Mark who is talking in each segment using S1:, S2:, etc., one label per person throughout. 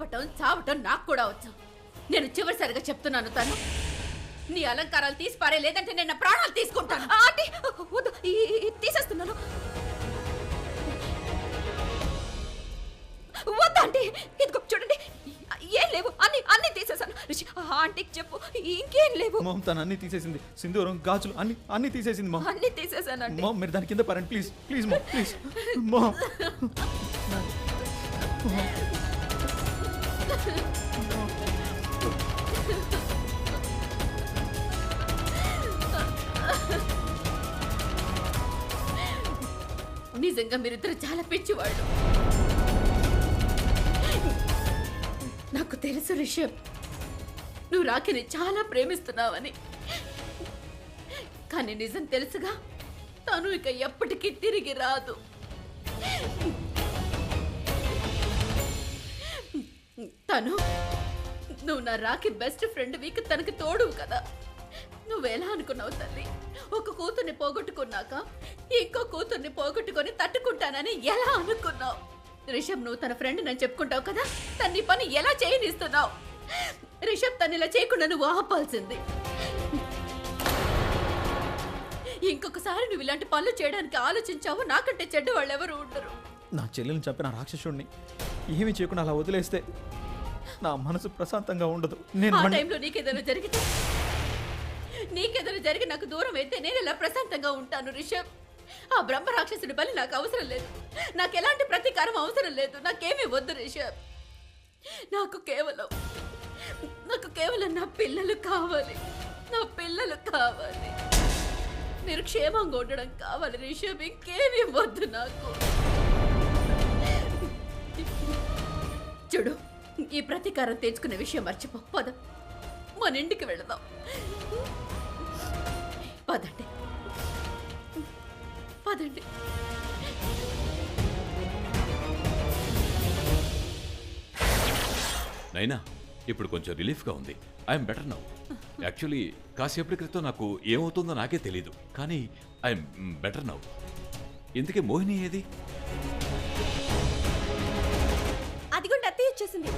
S1: బతకటం చావటం నాకు కూడా వచ్చు. నేను చివరిసారిగా చెప్తున్నాను, తను నీ అలంకారాలు తీసి పారే, లేదంటే నేను నా ప్రాణాలు తీసుకుంటాను.
S2: ఆంటీ వద్దు, తీసేస్తున్నాను. వద్దండి, ఇదిగో చూడండి, ఏం లేవు, అన్ని తీసేసాను. ఆంటీకి చెప్పు, ఇంకేం లేవు.
S3: మామ్ తను అన్ని తీసేసింది, సింధూరం గాజులు అన్ని తీసేసింది మామ్.
S2: అన్ని తీసేసానండి.
S3: మామ్ మీరు దాని కింద పరండి please please ma'am please ma'am.
S1: నిజంగా మీరిద్దరు చాలా పిచ్చివాళ్ళు. నాకు తెలుసు రిషబ్, నువ్వు రాఖీని చాలా ప్రేమిస్తున్నావని. కానీ నిజం తెలుసుగా, తను ఇక ఎప్పటికీ తిరిగి రాదు. నువ్వు నా రాఖీ బెస్ట్ ఫ్రెండ్ వీక్ తనకి తోడువు కదా. నువ్వెలా అనుకున్నావు తల్లి? ఒక కూతుర్ని పోగొట్టుకున్నాక ఇంకో కూతుర్ని పోగొట్టుకొని తట్టుకుంటానని ఎలా అనుకున్నావు? రిషబ్, నువ్వు తన ఫ్రెండ్ నన్ను చెప్పుకుంటావు కదా, తన్ని పని ఎలా చేయనిస్తున్నావు? రిషబ్ తను ఇలా చేయకుండా నువ్వు ఆపాల్సింది. ఇంకొకసారి నువ్వు ఇలాంటి పనులు చేయడానికి ఆలోచించావు, నాకంటే చెడ్డ వాళ్ళు ఎవరు ఉండరు.
S3: నా చెల్లెల్ని చంపిన రాక్షసుడిని ఏమీ చేయకుండా అలా వదిలేస్తే నా మనసు ప్రశాంతంగా ఉండదు.
S1: ఆ టైంలో నీకేదైనా జరిగి నాకు దూరం అయితే నేను ఇలా ప్రశాంతంగా ఉంటాను రిషబ్. ఆ బ్రహ్మ రాక్షసుడి బలి నాకు అవసరం లేదు. నాకు ఎలాంటి ప్రతీకారం అవసరం లేదు. నాకేమీ వద్దు రిషబ్. నాకు కేవలం నా పిల్లలు కావాలి. నా పిల్లలు కావాలి. మీరు క్షేమంగా ఉండడం కావాలి రిషబ్. ఇంకేమీ వద్దు నాకు. చూడు, ఈ ప్రతీకారం తెచ్చుకునే విషయం మర్చిపో. పద, మన ఇంటికి వెళదాం. పదండి.
S4: నైనా, ఇప్పుడు కొంచెం రిలీఫ్గా ఉంది. I'm better now. యాక్చువల్లీ కాసేపటి క్రితం నాకు ఏమవుతుందో నాకే తెలీదు, కానీ ఐఎమ్ బెటర్ నౌ. ఇందుకే మోహిని ఏది?
S2: అదిగోండి, అత్తయ్య వచ్చేసింది.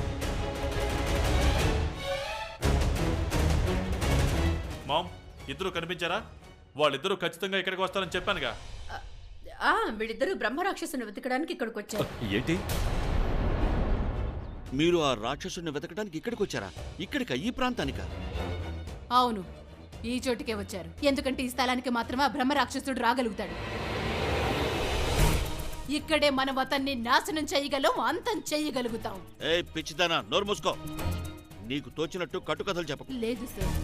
S5: మామ్, ఇద్దరు కనిపించారా? వాళ్ళిద్దరూ ఖచ్చితంగా ఇక్కడికి వస్తారని చెప్పానుగా.
S1: వీళ్ళిద్దరూ బ్రహ్మరాక్షసుని వెతకడానికి ఇక్కడికి వచ్చారు.
S4: ఏంటి?
S6: మీరు ఆ రాక్షసుని వెతకడానికి ఇక్కడికి వచ్చారా? ఇక్కడికా? ఈ ప్రాంతానికా?
S7: అవును, ఈ చోటుకే వచ్చారు. ఎందుకంటే ఈ స్థలానికి మాత్రమే ఆ బ్రహ్మరాక్షసుడు రాగలుగుతాడు. ఇక్కడే మనం అతన్ని నాశనం చేయగలం, అంతం చేయగలుగుతాం.
S6: ఏ పిచ్చిదానా, నోరు మూసుకో. నీకు తోచినట్టు కట్టుకథలు చెప్పకు.
S7: లేదు సార్,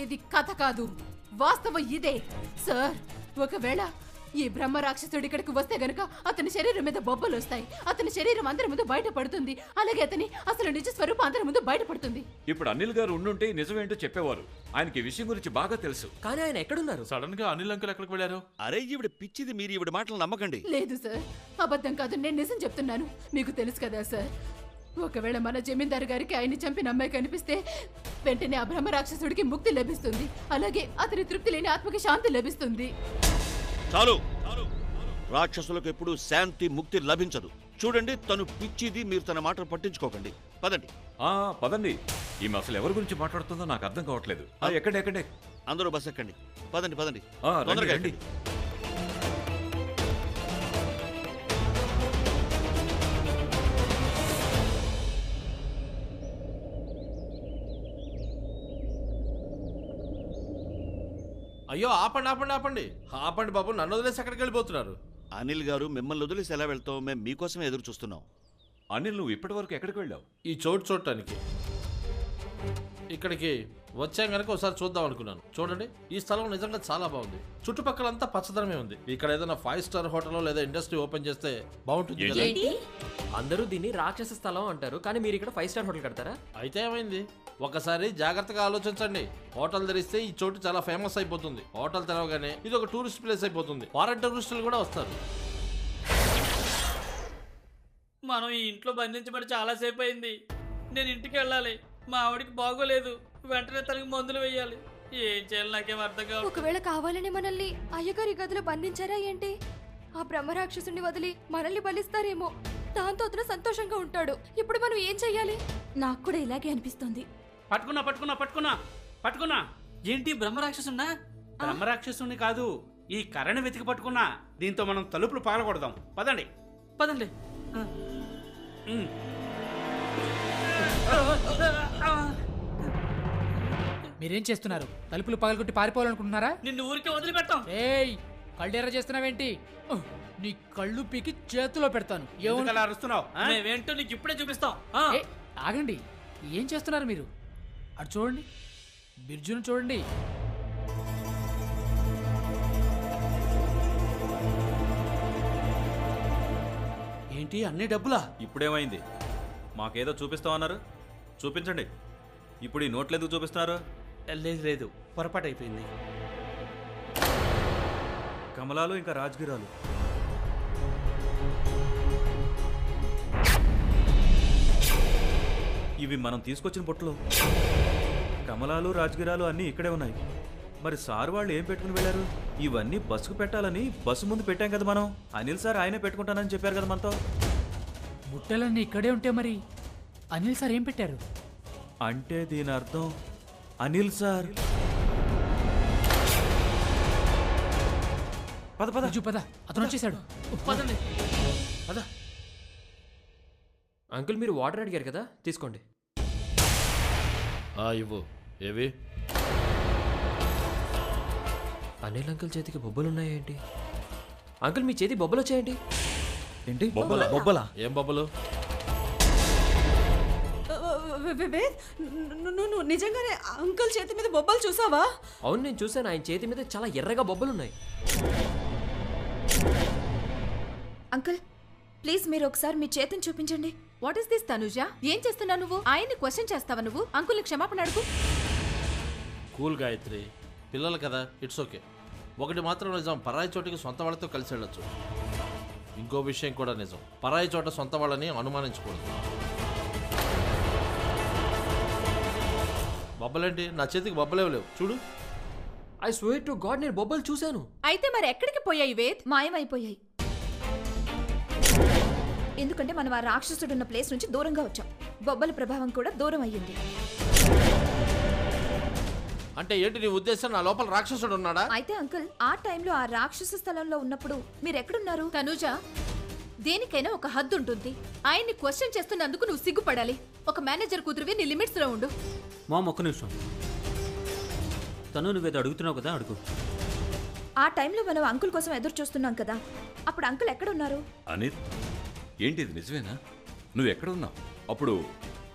S7: ఇది కథ కాదు, వాస్తవం ఇదే సార్. ఒకవేళ ఈ బ్రహ్మ రాక్షసుడు ఇక్కడికి వస్తే గనుక అతని శరీరం మీద బొబ్బలు వస్తాయి. అతని శరీరం అందరి ముందు బయటపడుతుంది. అలాగే అతని అసలు నిజ స్వరూపం అందరి ముందు బయటపడుతుంది.
S4: ఇప్పుడు అనిల్ గారు ఉండుంటే నిజమేంటో చెప్పేవారు. ఆయనకి విషయం గురించి బాగా తెలుసు.
S8: కానీ ఆయన ఎక్కడున్నారు?
S5: సడన్ గా అనిల్ అంకుల్ ఎక్కడికి వెళ్ళారు?
S6: అరే ఈవిడ పిచ్చిది, మీరు ఈవిడ మాటలు నమ్మకండి.
S7: లేదు సార్, అబద్ధం కాదు, నేను నిజం చెప్తున్నాను. మీకు తెలుసు కదా సార్, ఒకవేళ మన జమీందారు గారికి ఆయన్ని చంపిన అమ్మాయి కనిపిస్తే వెంటనే ఆ బ్రహ్మ రాక్షసుడికి ముక్తి లభిస్తుంది. అలాగే అతని తృప్తి లేని ఆత్మకి శాంతి లభిస్తుంది.
S6: చాలు, రాక్షసులకు ఎప్పుడు శాంతి ముక్తి లభించదు. చూడండి, తను పిచ్చిది, మీరు తన మాటలు పట్టించుకోకండి. పదండి.
S4: పదండి. ఈమె అసలు ఎవరి గురించి మాట్లాడుతుందో నాకు అర్థం కావట్లేదు. ఎక్కడే?
S6: అందరూ బస్ ఎక్కండి. పదండి.
S4: రండి.
S8: అయ్యో, ఆపండి బాబు, నన్ను వదిలేసి ఎక్కడికి వెళ్ళిపోతున్నారు?
S6: అనిల్ గారు, మిమ్మల్ని వదిలేసి ఎలా వెళ్తాం? మేము మీకోసమే ఎదురు చూస్తున్నాం.
S4: అనిల్, నువ్వు ఇప్పటి వరకు ఎక్కడికి వెళ్ళావు?
S8: ఈ చోటు చూడటానికి ఇక్కడికి వచ్చాం కనుక ఒకసారి చూద్దాం అనుకున్నాను. చూడండి, ఈ స్థలం నిజంగా చాలా బాగుంది. చుట్టుపక్కలంతా పచ్చదనమే ఉంది. ఇక్కడ ఏదైనా 5 స్టార్ హోటల్ లేదా ఇండస్ట్రీ ఓపెన్ చేస్తే బాగుంటుంది కదా.
S9: అందరూ దీన్ని రాక్షస స్థలం అంటారు, కానీ మీరు ఇక్కడ 5 స్టార్ హోటల్ కడతారా?
S8: అయితే ఏమైంది? ఒకసారి జాగ్రత్తగా ఆలోచించండి. హోటల్ తెరిస్తే ఈ చోటు చాలా ఫేమస్ అయిపోతుంది. హోటల్ తెరవగానే ఇది ఒక టూరిస్ట్ ప్లేస్ అయిపోతుంది. ఫారెన్ టూరిస్టులు కూడా వస్తారు.
S10: మనం ఈ ఇంట్లో బంధించబడి చాలాసేపు అయింది. నేను ఇంటికి వెళ్ళాలి. మా ఆవిడికి బాగోలేదు. వెంటనే తనకి మందులు వేయాలి. ఏం చేయాలి నాకేం అర్థం కాదు.
S2: ఒకవేళ కావాలని మనల్ని అయ్యగారి గదిలో బంధించారా ఏంటి? ఆ బ్రహ్మరాక్షసుని వదిలి మనల్ని బలిస్తారేమో. దాంతో అతను సంతోషంగా ఉంటాడు. ఇప్పుడు మనం ఏం చెయ్యాలి? నాకు కూడా ఇలాగే అనిపిస్తోంది.
S10: పట్టుకున్నా పట్టుకున్నా పట్టుకున్నా పట్టుకున్నా. ఏంటి బ్రహ్మరాక్షసున్నా? బ్రహ్మరాక్షసుని కాదు, ఈ కర్రని వెతికి పట్టుకున్నా. దీంతో మనం తలుపులు పగలగొడదాం. పదండి పదండి.
S11: మీరేం చేస్తున్నారు? తలుపులు పగలగొట్టి పారిపోవాలనుకుంటున్నారా?
S10: నిన్ను ఊరికే వదిలిపెట్టాం.
S11: ఏయ్, కళ్ళెర్ర చేస్తున్నావేంటి? నీ కళ్ళు పీకి చేతిలో పెడతాను.
S10: ఎందుకలా అరుస్తున్నావు? మేమేంటో నీకు ఇప్పుడే చూపిస్తాం.
S11: ఆగండి, ఏం చేస్తున్నారు మీరు? అటు చూడండి, బిర్జును చూడండి.
S10: ఏంటి అన్ని డబ్బులా?
S3: ఇప్పుడేమైంది? మాకేదో చూపిస్తామన్నారు, చూపించండి. ఇప్పుడు ఈ నోట్లు ఎందుకు చూపిస్తున్నారు?
S10: లేదు లేదు, పొరపాటు అయిపోయింది.
S3: కమలాలు ఇంకా రాజగిరాలు. ఇవి మనం తీసుకొచ్చిన బుట్టలు. కమలాలు రాజగిరాలు అన్నీ ఇక్కడే ఉన్నాయి. మరి సార్ వాళ్ళు ఏం పెట్టుకుని వెళ్ళారు? ఇవన్నీ బస్సుకు పెట్టాలని బస్సు ముందు పెట్టాం కదా మనం. అనిల్ సార్ ఆయనే పెట్టుకుంటానని చెప్పారు కదా మనతో.
S11: బుట్టలన్నీ ఇక్కడే ఉంటే మరి అనిల్ సార్ ఏం పెట్టారు?
S3: అంటే దీని అర్థం అనిల్ సార్. పద పద
S11: పద, అతను వచ్చేసాడు.
S10: పదండి.
S8: అదా
S9: అంకుల్ మీరు వాటర్ అడిగారు కదా, తీసుకోండి.
S8: ఇవ్వు. ఏవి?
S9: అనిల్ అంకుల్ చేతికి బొబ్బలు ఉన్నాయేంటి? అంకుల్ మీ చేతి బొబ్బలు వచ్చాయేంటి?
S3: ఏంటి బొబ్బలా?
S8: ఏం బొబ్బలు?
S2: నువ్వు నిజంగానే అంకుల్ చేతి మీద బొబ్బలు చూసావా?
S9: అవును, నేను చూశాను. ఆయన చేతి మీద చాలా ఎర్రగా బొబ్బలు ఉన్నాయి.
S2: అంకుల్ ప్లీజ్ మీరు ఒకసారి మీ చేతిని చూపించండి.
S7: What is this Tanuja? ఏం చేస్తున్నావు నువ్వు? ఆయన్ని క్వశ్చన్ చేస్తావా నువ్వు? అంకుల్ని క్షమాపణ అడుగు.
S8: కూల్ గాయత్రి, పిల్లలు కదా, ఇట్స్ ఓకే. ఒకటి మాత్రం నిజం, పరాయి చోటికి సొంత వాళ్ళతో కలిసి వెళ్ళొచ్చు. ఇంకో విషయం కూడా నిజం, పరాయి చోట సొంత వాళ్ళని అనుమానించకూడదు. బొబ్బలేంటి? నా చేతికి బొబ్బలేవు లేవు, చూడు.
S9: ఐ స్వేర్ టు గాడ్, నేను బొబ్బలు చూశాను.
S7: అయితే మరి ఎక్కడికి పోయాయి వేద్?
S2: మాయమైపోయాయి. ఎందుకంటే మనం ఆ రాక్షసుడున్న ప్లేస్ నుంచి దూరంగా వచ్చాం. బొబ్బల ప్రభావం కూడా దూరం అయ్యింది.
S8: అంటే ఏంటి నీ ఉద్దేశం? నా లోపల రాక్షసుడు ఉన్నాడా?
S2: అయితే అంకుల్ ఆ టైంలో ఆ రాక్షస స్థలంలో ఉన్నప్పుడు మీరు ఎక్కడున్నారు?
S7: తనుజ, దేనికైనా ఒక హద్దు ఉంటుంది. ఆయన్ని క్వశ్చన్ చేస్తున్నందుకు నువ్వు సిగ్గుపడాలి. ఒక మేనేజర్ కూతురువి నీ లిమిట్స్ లో ఉండు.
S12: ఒక్క నిమిషం. తను నువ్వేదో అడుగుతున్నావు కదా, అడుగు.
S2: ఆ టైంలో మనం అంకుల్ కోసం ఎదురు చూస్తున్నాం కదా, అప్పుడు అంకుల్ ఎక్కడున్నారు?
S4: అనిల్, ఏంటి ఇది నిజమేనా? నువ్వు ఎక్కడ ఉన్నావు? అప్పుడు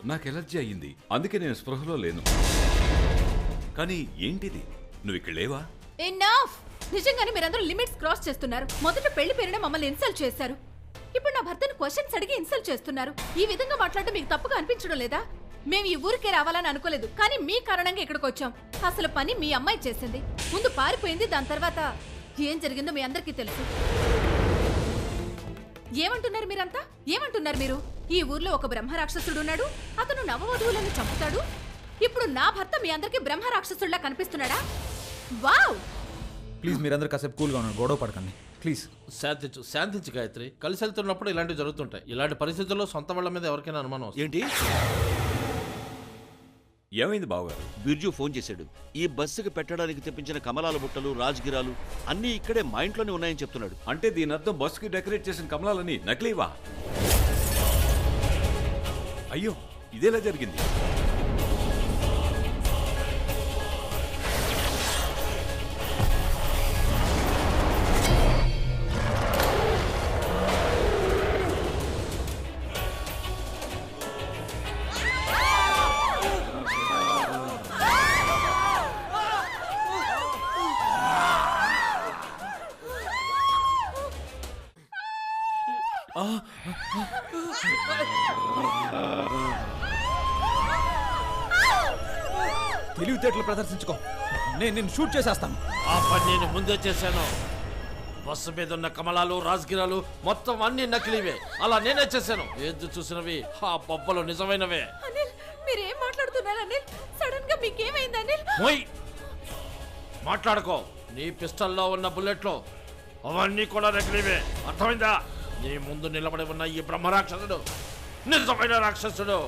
S4: నాకు ఎలర్జీ అయ్యింది, అందుకే నేను స్పృహలో లేను. కానీ ఏంటిది, నువ్వు ఇక్కడ లేవా?
S7: ఎనఫ్! నిజంగానే మీరందరూ లిమిట్స్ క్రాస్ చేస్తున్నారు. మొదట పెళ్లి పేరున మమ్మల్ని ఇన్సల్ట్ చేశారు. ఇప్పుడు నా భర్తను క్వశ్చన్స్ అడిగి ఇన్సల్ట్ చేస్తున్నారు. ఈ విధంగా మాట్లాడటం మీకు తప్పుగా అనిపించడం లేదా? మేము ఈ ఊరికే రావాలని అనుకోలేదు, కానీ మీ కారణంగా ఇక్కడికి వచ్చాం. అసలు పని మీ అమ్మాయి చేసింది. ముందు పారిపోయింది, దాని తర్వాత ఏం జరిగిందో మీ అందరికీ తెలుసు. ఏమంటున్నారు మీరంతా? ఏమంటున్నారు మీరు? ఈ ఊర్లో ఒక బ్రహ్మరాక్షసుడు ఉన్నాడు, అతను నవవధువులను చంపుతాడు. ఇప్పుడు నా భర్త మీ అందరికి బ్రహ్మరాక్షసుడిలా కనిపిస్తున్నాడా? వావ్!
S3: ప్లీజ్ మీరందరూ కాసేపు కూల్గా ఉన్నారు, గొడవ పడకండి ప్లీజ్.
S8: శాంతించు, శాంతించు గాయత్రి. కలిసి వెళ్తున్నప్పుడు ఇలాంటివి జరుగుతుంటాయి. ఇలాంటి పరిస్థితుల్లో సొంత వాళ్ళ మీద ఎవరికైనా అనుమానం వస్తుంది.
S6: ఏంటి?
S4: ఏమైంది బావగారు?
S6: బిర్జు ఫోన్ చేశాడు. ఈ బస్సుకి పెట్టడానికి తెప్పించిన కమలాల బుట్టలు, రాజగిరాలు అన్నీ ఇక్కడే మా ఇంట్లోనే ఉన్నాయని చెప్తున్నాడు.
S4: అంటే దీని అర్థం బస్సుకి డెకరేట్ చేసిన కమలాలని నకిలీవా? అయ్యో, ఇదేలా జరిగింది?
S3: తెలివితేటలు ప్రదర్శించుకో, నేను షూట్ చేసేస్తాను.
S8: ఆ పని నేను ముందే చేశాను. బస్సు మీద ఉన్న కమలాలు, రాజగిరాలు మొత్తం అన్ని నకిలీవే. అలా నేనే చేశాను. ఏది చూసినవి ఆ బొబ్బలు నిజమైనవే.
S7: అనిల్, మీరేం మాట్లాడుతున్నారు అనిల్? సడన్ గా మీకేమైంది అనిల్?
S8: మొయ్, మాట్లాడుకో. నీ పిస్టల్లో ఉన్న బుల్లెట్లు అవన్నీ కూడా నకిలీవే, అర్థమైందా? నీ ముందు నిలబడి ఉన్న ఈ బ్రహ్మరాక్షసుడు నిజమైన రాక్షసుడు.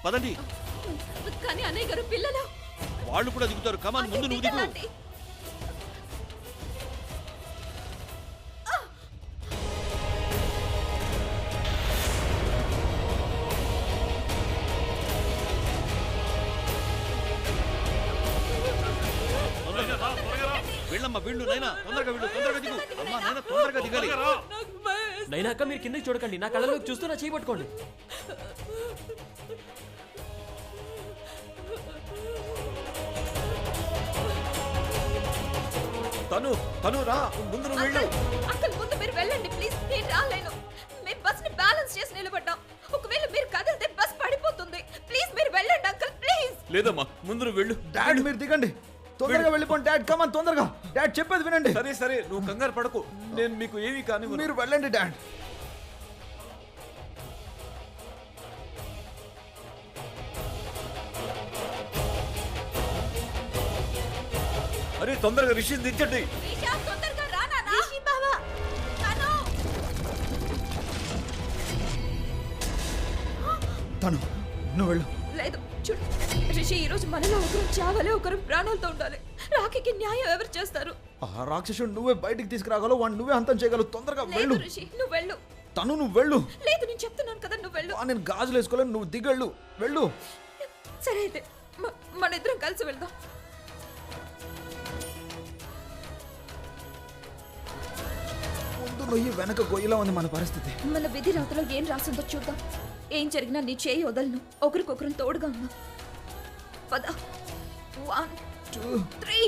S6: పదండి.
S2: కానీ అన్నయ్య గారు పిల్లలు
S6: వాళ్ళు కూడా దిగుతారు. కమాన్, ముందు నువ్వు దిగు. వెళ్ళమ్మా, వీళ్ళు నైనా తొందరగా వీళ్ళు తొందరగా దిగు. అమ్మా నైనా తొందరగా దిగాలి.
S9: నైనా అక్క మీరు కిందకి చూడకండి, నా కళ్ళలోకి చూస్తూ నా చేయి పట్టుకోండి.
S3: తను రా, ముందు నువ్వు వెళ్ళు.
S2: అంకుల్ ముందు మీరు వెళ్ళండి ప్లీజ్. నేను రాలేను. మేము బస్ ని బ్యాలెన్స్ చేసి నిలబడ్డాం. ఒకవేళ మీరు కదిలితే బస్ పడిపోతుంది. ప్లీజ్ మీరు వెళ్ళండి అంకుల్ ప్లీజ్.
S4: లేదమ్మా, ముందు నువ్వు వెళ్ళు.
S3: డాడ్ మీరు దిగండి, తొందరగా వెళ్ళిపోండి. డాడ్ కమాన్ తొందరగా. డాడ్ చెప్పేది వినండి.
S4: సరే సరే, నువ్వు కంగారు పడకు, నేను మీకు ఏమీ కానీ.
S3: మీరు వెళ్ళండి డాడ్.
S4: అరే తొందరగా రిషిని దించండి.
S2: తొందరగా రా నాన్న. రిషి బావా
S3: తను నువ్వు వెళ్ళు.
S2: లేదు చూడు రిషి, ఈ రోజు మనలో ఒకరు చావాలి, ఒకరు ప్రాణాలతో ఉండాలి. రాఖీకి న్యాయం ఎవరు చేస్తారు?
S3: ఆ రాక్షసుడు నువ్వే బయటికి తీసుకురాగలవు, వాడిని నువ్వే అంతం చేయగలవు. తొందరగా వెళ్ళు.
S2: లేదు రిషి, నువ్వు వెళ్ళు.
S3: తను నువ్వు వెళ్ళు.
S2: లేదు నేను చెప్తున్నాను కదా, నువ్వు వెళ్ళు.
S3: నేను గాజులు వేసుకోలేను, నువ్వు దిగళ్ళు. వెళ్ళు.
S2: సరే అయితే మన ఇద్దరం కలిసి వెళ్దాం.
S3: ముందు నొయ్యి వెనక గొయ్యిలా ఉంది మన పరిస్థితి.
S2: మన విధి రాతలో ఏం రాసిందో చూద్దాం. ఏం జరిగినా నీ చేయి వదలను. ఒకరికొకరు తోడుగా ఉన్నాం. పద. 1 2 3.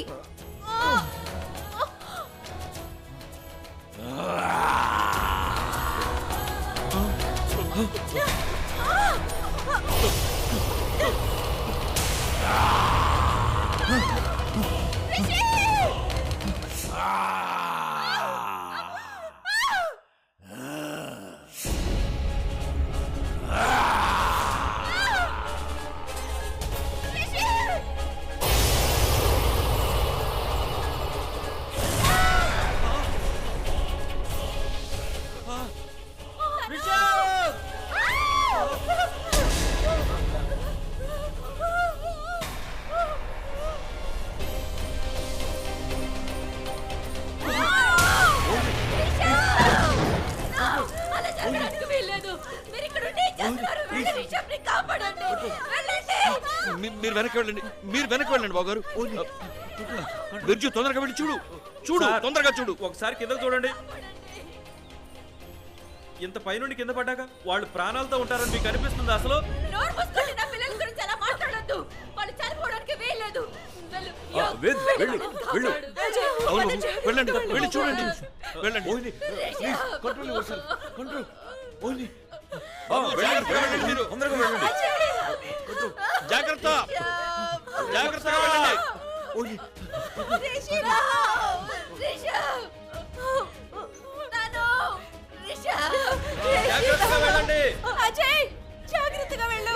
S6: మీరు వెనక్కి వెళ్ళండి, మీరు వెనక్కి వెళ్ళండి బావగారు. బిర్జు తొందరగా వెళ్ళి చూడు, చూడు తొందరగా చూడు.
S3: ఒకసారి కిందకు చూడండి. ఇంత పైనుండి కింద పడ్డాక వాళ్ళు ప్రాణాలతో ఉంటారని మీకు అనిపిస్తుంది అసలు?
S1: నోరు మూసుకోండి, నా పిల్లల గురించి అలా మాట్లాడొద్దు. వాళ్ళు చనిపోవడానికి వీల్లేదు.
S6: వెళ్ళండి, వెళ్ళి చూడండి, వెళ్ళండి. Control your control. మీరు తొందరగా వెళ్ళండి. జాగ్రత్త, జాగ్రత్తగా వెళ్ళండి.
S3: జాగ్రత్తగా వెళ్ళండి.
S1: అజయ్, జాగ్రత్తగా వెళ్ళు.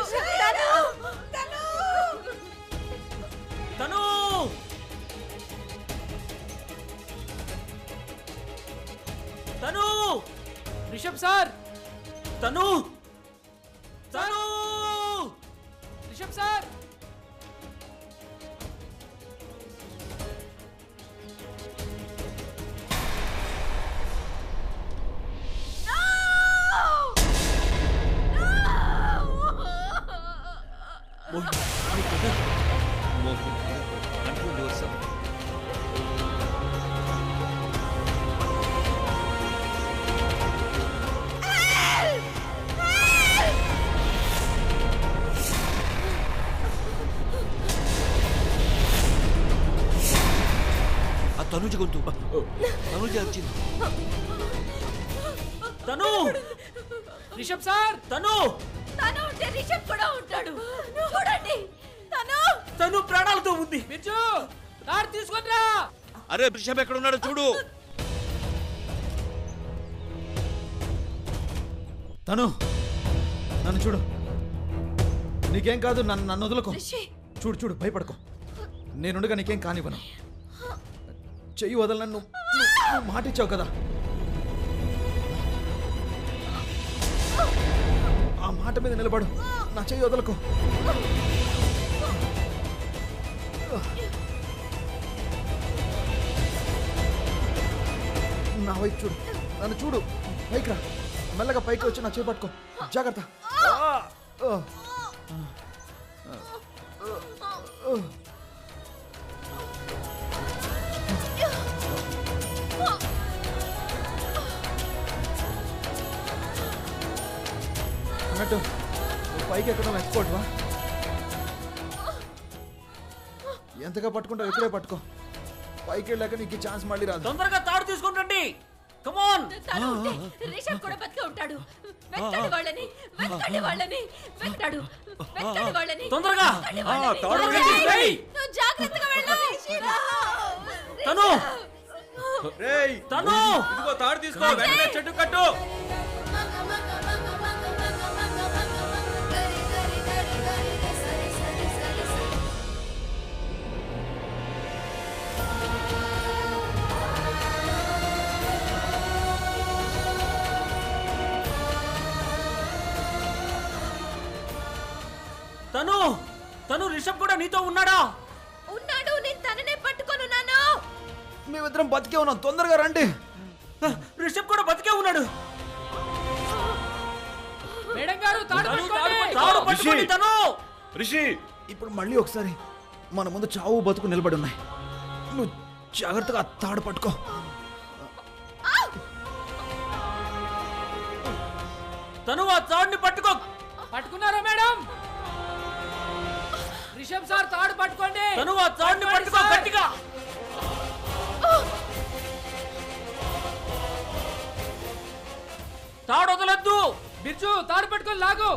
S3: తను తను
S11: రిషబ్ సార్,
S3: తను తను
S11: Rishabh sir.
S6: Control yourself. Tanuja గొంతు, తనుజ వచ్చింది.
S3: తను
S11: రిషబ్ సార్,
S3: తను
S1: తను ఉంటే రిషబ్ కూడా ఉంటాడు. చూడండి,
S3: తను ప్రాణాలతో ఉంది.
S11: బిర్జు కార్ తీసుకొనిరా.
S6: అరే రిషబ్ ఎక్కడ ఉన్నాడో చూడు.
S13: తను నన్ను చూడు, నీకేం కాదు, నన్ను వదులుకో. చూడు చూడు, భయపడకో, నేనుండగా నీకేం కానివ్వను. చెయ్యి వదలను, నువ్వు మాట ఇచ్చావు కదా. ఆ మాట మీద నిలబడు, నా చెయ్యి వదలకు. నా వైపు చూడు, నన్ను చూడు. పైకి రా, మెల్లగా పైకి వచ్చి నా చేయి పట్టుకో. జాగ్రత్త. అన్నట్టు పైకి ఎక్కడం ఎక్స్పోర్ట్ వా? ఎంతగా పట్టుకుంటావు, ఇక్కడే పట్టుకో. పైకి వెళ్ళాక నీకు ఛాన్స్ మళ్ళీ రాదు.
S3: తొందరగా తాడు తీసుకుంటండి. కమాన్.
S1: తను ఉంటే రిషబ్ కూడా బతికే ఉంటాడు. వెంటాడు వాళ్ళని, వెంటాడు వాళ్ళని, వెంటాడు వాళ్ళని.
S3: తొందరగా
S1: నువ్వు జాగ్రత్తగా వెళ్ళు.
S3: తను రేయ్, తను ఇదిగో తాడు తీసుకో, వెంటనే చెట్టు కట్టు. తను తను రిషబ్ కూడా నీతో ఉన్నాడా?
S1: ఉన్నాడు, నేను తననే పట్టుకొనున్నాను.
S13: మేమిద్దరం బతికే ఉన్నాం, తొందరగా రండి.
S3: రిషబ్ కూడా బతికే ఉన్నాడు.
S11: మేడం గారు, తాడు
S3: పట్టుకోండి. తను
S13: రిషి, ఇప్పుడు మళ్ళీ ఒకసారి మన ముందు చావు బతుకు నిలబడి ఉన్నాయి. నువ్వు జాగ్రత్తగా తాడు పట్టుకో.
S3: తను ఆ తాడుని పట్టుకో.
S11: పట్టుకున్నారా మేడం? రిషబ్ సార్, తాడు పట్టుకోండి.
S3: తను ఆ తాడుని పట్టుకో గట్టిగా. తాడు వదలొద్దు.
S11: బిర్జు, తాడు పట్టుకొని లాగు.